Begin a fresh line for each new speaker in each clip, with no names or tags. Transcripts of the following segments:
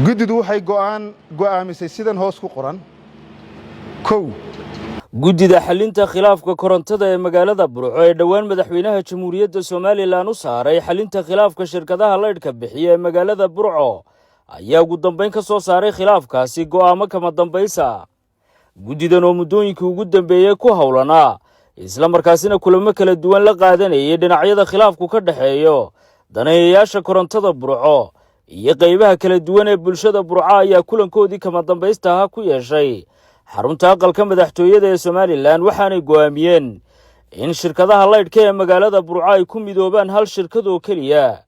guddidu waxay go'aamisay sidan hoos ku qoran. kow
guddida xalinta khilaafka korontada ee magaalada Burco ee dhawaan madaxweynaha Jamhuuriyadda Soomaaliland u saaray xalinta khilaafka shirkadaha leydhka bixiya ee magaalada Burco ayaa ugu dambeyn ka soo saaray khilaafkaasi go'aamo kama dambaysa. guddidan oo muddooyinkii ugu dambeeyay ku howlanaa isla markaasina kulamo kala duwan la qaadanayay dhinacyada khilaafku ka dhaxeeyo daneeyayaasha korontada Burco iyo qaybaha kala duwan ee bulshada Burco ayaa kulankoodii kama dambaysta ah ku yeeshay xarunta aqalka madaxtooyada ee Somaliland waxaanay go'aamiyeen in shirkadaha leydhka ee magaalada Burco ay ku midoobaan hal shirkad oo kaliya.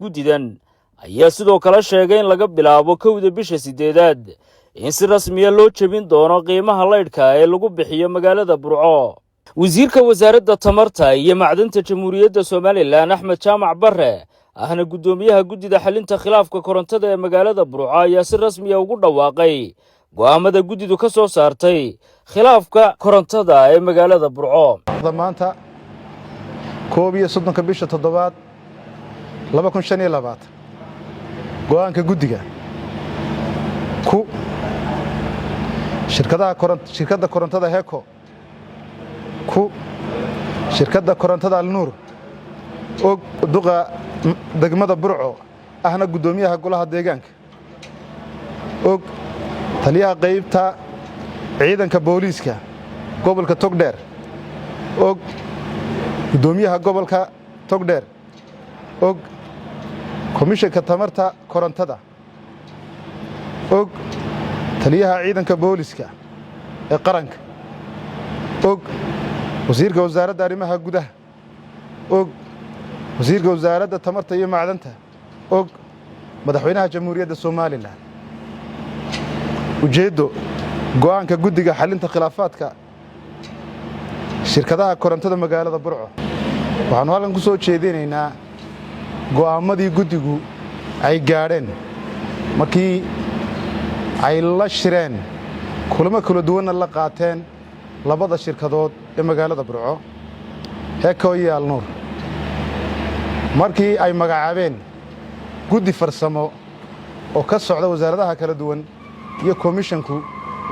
guddidan ayaa sidoo kale sheegay in laga bilaabo 1 bisha 8 in si rasmi ah loo jabin doono qiimaha leydhka ee lagu bixiyo magaalada Burco. wasiirka wasaaradda tamarta iyo macdanta Jamhuuriyadda Somaliland Axmed Jaamac Barre ahna gudoomiyaha guddida xalinta khilaafka korontada ee magaalada Burco ayaa si rasmi ah ugu dhawaaqay go'aamada guddidu ka soo saartay khilaafka korontada ee magaalada Burco.
maanta 31 bisha 7 2025 go'aanka guddiga ku shirkadda korontada Heko ku shirkadda korontada Alnuur oo duqa degmada Burco ahna gudoomiyaha golaha deegaanka oo taliyaha qaybta ciidanka booliiska gobolka Togdheer oo gudoomiyaha gobolka Togdheer oo komishanka tamarta korontada oo taliyaha ciidanka booliiska ee qaranka oo wasiirka wasaaradda arrimaha gudaha oo wasiirka wasaaradda tamarta iyo macdanta oo madaxweynaha Jamhuuriyadda Somaliland. ujeedo go'aanka guddiga xalinta khilaafaadka shirkadaha korontada magaalada Burco waxaanu halkan ku soo jeedinaynaa go'aamadii guddigu ay gaadheen markii ay la shireen kulamo kala duwan la qaateen labada shirkadood ee magaalada Burco Heko iyo Alnuur markii ay magacaabeen guddi farsamo oo ka socda wasaaradaha kala duwan iyo komishanku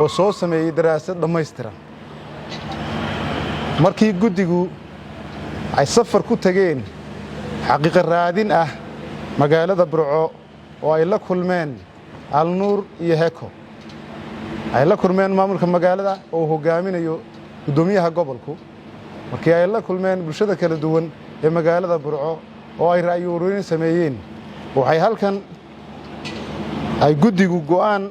oo soo sameeyay daraasad dhammaystiran. markii guddigu ay safar ku tageen xaqiiqo raadin ah magaalada Burco oo ay la kulmeen Alnuur iyo Heko ay la kulmeen maamulka magaalada oo hogaaminayo gudoomiyaha gobolku markii ay la kulmeen bulshada kala duwan ee magaalada Burco oo ay ra'yi ururin sameeyeen waxay halkan ay guddigu go'aan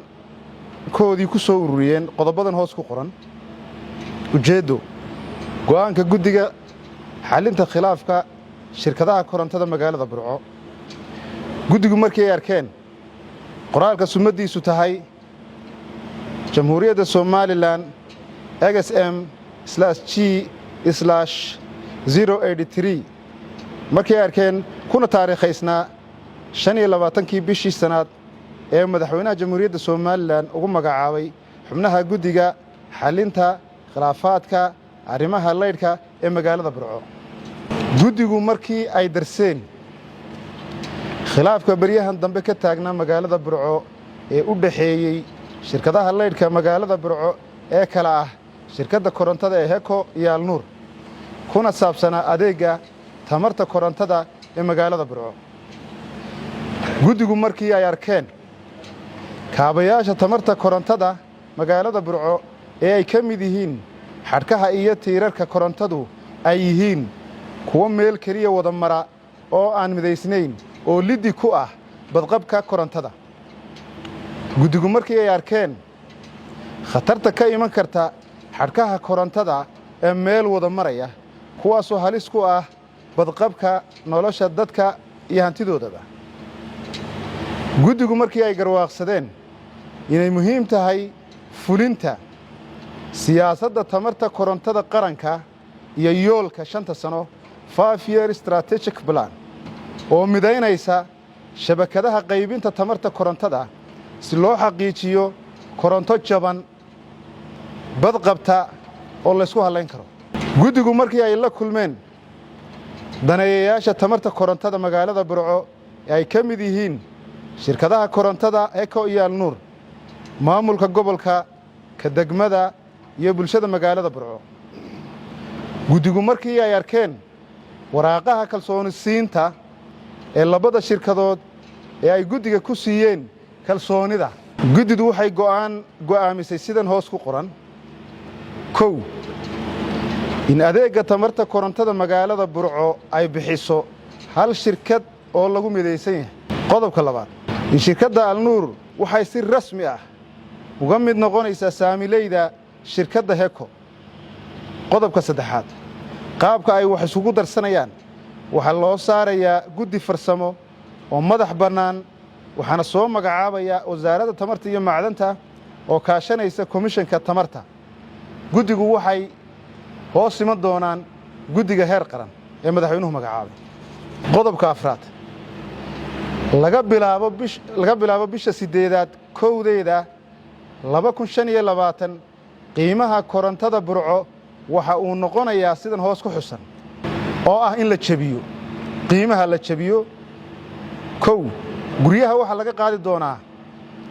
koodii ku soo ururiyeen qodobadan hoos ku qoran. ujeedo go'aanka guddiga xalinta khilaafka shirkadaha korontada magaalada Burco guddigu markii ay arkeen qoraalka sumadiisu tahay Jamhuuriyadda Somaliland XM/G/083 markii ay arkeen kuna taariikhaysnaa 25 bishii sanaad ee madaxweynaha Jamhuuriyadda Somaliland ugu magacaabay xubnaha guddiga xalinta khilaafaadka arrimaha leydhka ee magaalada Burco. guddigu markii ay darseen khilaafka baryahan dambe ka taagnaa magaalada Burco ee u dhaxeeyay shirkadaha leydhka magaalada Burco ee kala ah shirkadda korontada ee Heko iyo Alnuur kuna saabsanaa adeega tamarta korontada ee magaalada Burco. guddigu markii ay arkeen kaabayaasha tamarta korontada magaalada Burco ee ay ka mid yihiin xadhkaha iyo tiirarka korontadu ay yihiin kuwa meel kaliya wada mara oo aan midaysnayn oo liddi ku ah badqabka korontada. guddigu markii ay arkeen khatarta ka iman karta xadhkaha korontada ee meel wada maraya kuwaasoo halis ku ah badqabka nolosha dadka iyo hantidoodaba. guddigu markii ay garwaaqsadeen inay muhiim tahay fulinta siyaasadda tamarta korontada qaranka iyo yoolka 5 sano 5-year strategic plan oo midaynaysa shabakadaha qaybinta tamarta korontada si loo xaqiijiyo koronto jaban badqabta oo la isku halayn karo. guddigu markii ay la kulmeen daneeyayaasha tamarta korontada magaalada Burco ay ka mid yihiin shirkadaha korontada heko iyo alnuur maamulka gobolka ka degmada iyo bulshada magaalada burco guddigu markii ay arkeen waraaqaha kalsoonisiinta ee labada shirkadood ee ay guddiga ku siiyeen kalsoonida guddidu waxay go'aamisay sidan hoos ku qoran 1 in adeegga tamarta korontada magaalada burco ay bixiso hal shirkad oo lagu midaysan yahay qodobka labaad in shirkadda alnuur waxay si rasmi ah uga mid noqonaysaa saamileyda shirkadda heko qodobka saddexaad qaabka ay wax isugu darsanayaan waxaa loo saarayaa guddi farsamo oo madax bannaan waxaana soo magacaabaya wasaaradda tamarta iyo macdanta oo kaashanaysa komishanka tamarta guddigu waxay hoos iman doonaan guddiga heer qaran ee madaxweynuhu magacaabay qodobka afraad laga bilaabo bisha 8aad kowdeeda 2025 qiimaha korontada burco waxa uu noqonayaa sidan hoos ku xusan oo ah in la jabiyo qiimaha la jabiyo 1 guryaha waxa laga qaadi doonaa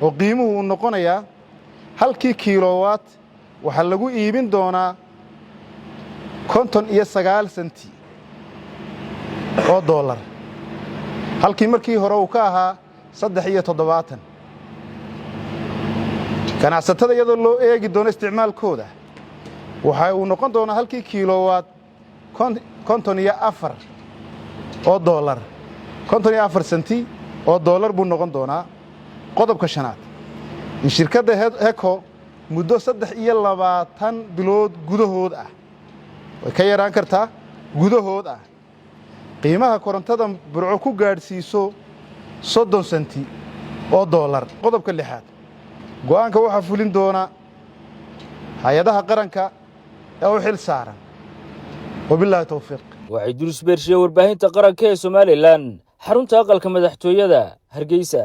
oo qiimuhu uu noqonayaa halkii kiiloowatt waxa lagu iibin doonaa 59 senti oo dollar halkii markii hore uu ka ahaa 73 ganacsatada iyadoo loo eegi doono isticmaalkooda waxa uu noqon doonaa halkii kiiloowatt 54 oo dollar 54 senti oo dollar buu noqon doonaa qodobka shanaad in shirkadda heko muddo 23 bilood gudahood ah way ka yaraan kartaa gudahood ah qiimaha korontada burco ku gaadhsiiso 30 senti oo dollar qodobka lixaad go'aanka waxa fulin doona hay'adaha qaranka ee u xil saaran wabillahi tawfiiq
waxay durus beershay warbaahinta qaranka ee Soomaaliland xarunta aqalka madaxtooyada Hargeysa